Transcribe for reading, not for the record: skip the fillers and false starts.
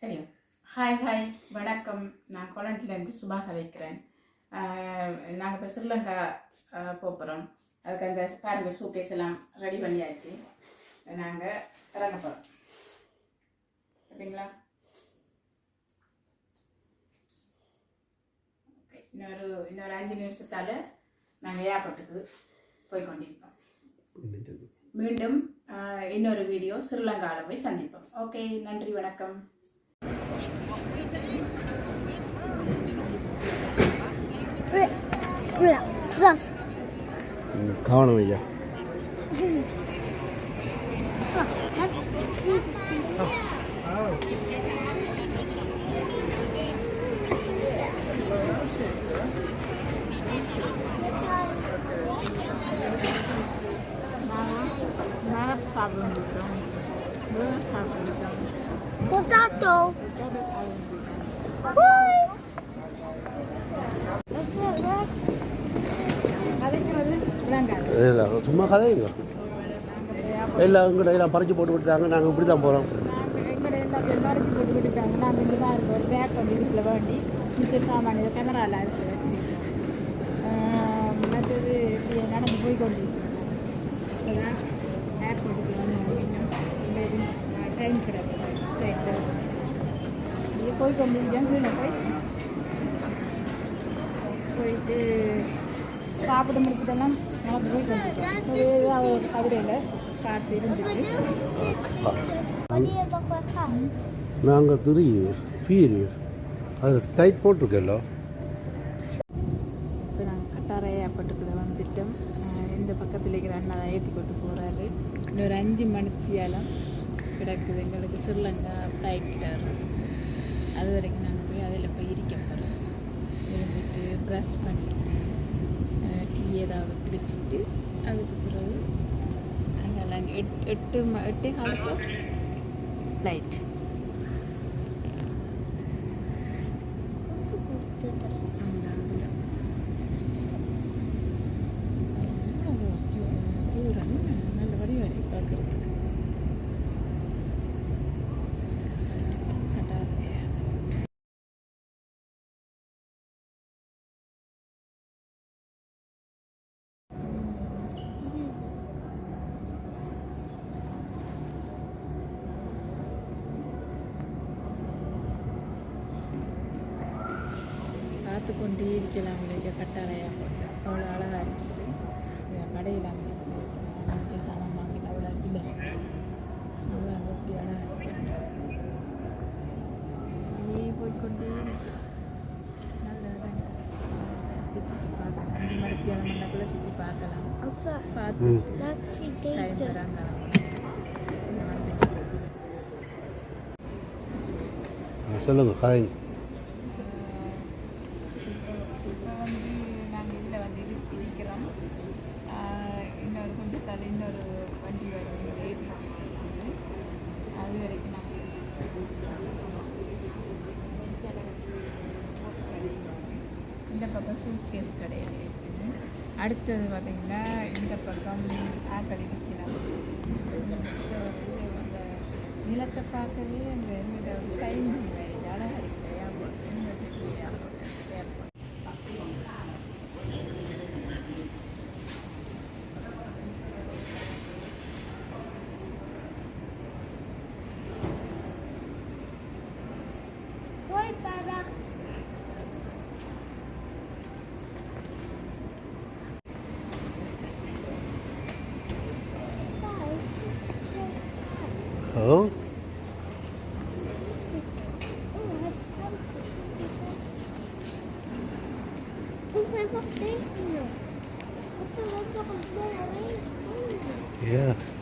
சரி. ஹாய் வணக்கம். நான் கொலண்டிலேருந்து சுபா கதைக்கிறேன். நாங்கள் இப்போ ஸ்ரீலங்கா போகிறோம். அதுக்கு அந்த பாருங்கள் ஷூகேஸ் எல்லாம் ரெடி பண்ணியாச்சு. நாங்கள் இறங்க போகிறோம். பார்த்தீங்களா? ஓகே, இன்னொரு 5 நிமிஷத்தால் நாங்கள் ஏர்போர்ட்டுக்கு போய் கொண்டிருப்போம். மீண்டும் இன்னொரு வீடியோ ஸ்ரீலங்காவில் போய் சந்திப்போம். ஓகே, நன்றி, வணக்கம். கவனம் ஐயா. Potato. சும்மா கதைங்க எல்லாம் எங்கள்கிட்ட எல்லாம் பறிச்சு போட்டு விட்டுட்டாங்க. நாங்கள் இப்படி தான் போகிறோம். எங்கள்கிட்ட எல்லாத்தையும் பறிச்சு போட்டு விட்டுட்டாங்க. நாங்கள் இங்கே தான் இருக்கோம். ஒரு பேக் வந்து இதுக்குள்ள வேண்டி மிச்ச சாமான் இதை கேமராவில் அதுக்கு வச்சுருக்கோம். மற்றது இப்படி நடந்து போய் கொண்டிருக்கோம். இப்போதான் ஏர்போர்ட்டுக்கு வந்து டைம் கிடையாது. இங்கே போய் கொண்டிருக்கேன். போயிட்டு சாப்பிட முடிச்சுட்டெல்லாம் நடந்து போய் கொண்டிருக்கோம். கவிதையில் பார்த்து இருந்துச்சு. நாங்கள் 3 year 4 year அதில் டைட் போட்டிருக்கோம். இப்போ நாங்கள் கட்டார ஏர்போர்ட்டுக்குள்ளே வந்துட்டோம். இந்த பக்கத்தில் இருக்கிற அண்ணா தான் ஏற்றி கொண்டு போகிறாரு. இன்னொரு 5 மணித்தியாலம் கிடக்குது எங்களுக்கு ஸ்ரீலங்கா ஃப்ளைட்டில். அது வரைக்கும் நாங்கள் போய் அதில் போய் இருக்க போகிறோம். இருந்துட்டு ப்ரஷ் பண்ணிவிட்டு டீ ஏதாவது குடிச்சிட்டு அதுக்கு பிறகு அங்கெல்லாம் 8 காலுக்கு ஃப்ளைட். நல்ல வரி பார்க்குறதுக்கு பார்த்து கொண்டே இருக்கலாம். இங்கே கட்டாரையாக போட்டு அவ்வளோ அழகாக இருக்குது. கடையில் அங்கே சாமான் வாங்கி அவ்வளோ இல்லை, அவ்வளோ அப்படி அழகாக இருக்கு. அப்படியே போய்கொண்டே இருக்கு. நல்ல இடங்க சுற்றி பார்க்கலாம். 5 மணித்தியாலம் மண்ணக்குள்ளே சுற்றி பார்க்கலாம். பார்த்து டைம் வராங்க. சொல்லுங்க கதைங்க. இன்னொரு கொஞ்சம் இன்னொரு வண்டி வரும் ஏற்றி அது வரைக்கும் நாங்கள் இந்த பக்கம் சூட்கேஸ் கடையில் இருக்குது. அடுத்தது பார்த்திங்கன்னா இந்த பக்கம் ஆக்கள் இருக்கிறாங்க. அந்த நிலத்தை பார்க்கவே அந்த ஒரு சைன் அழகாக இருக்குது. Oh. Yeah.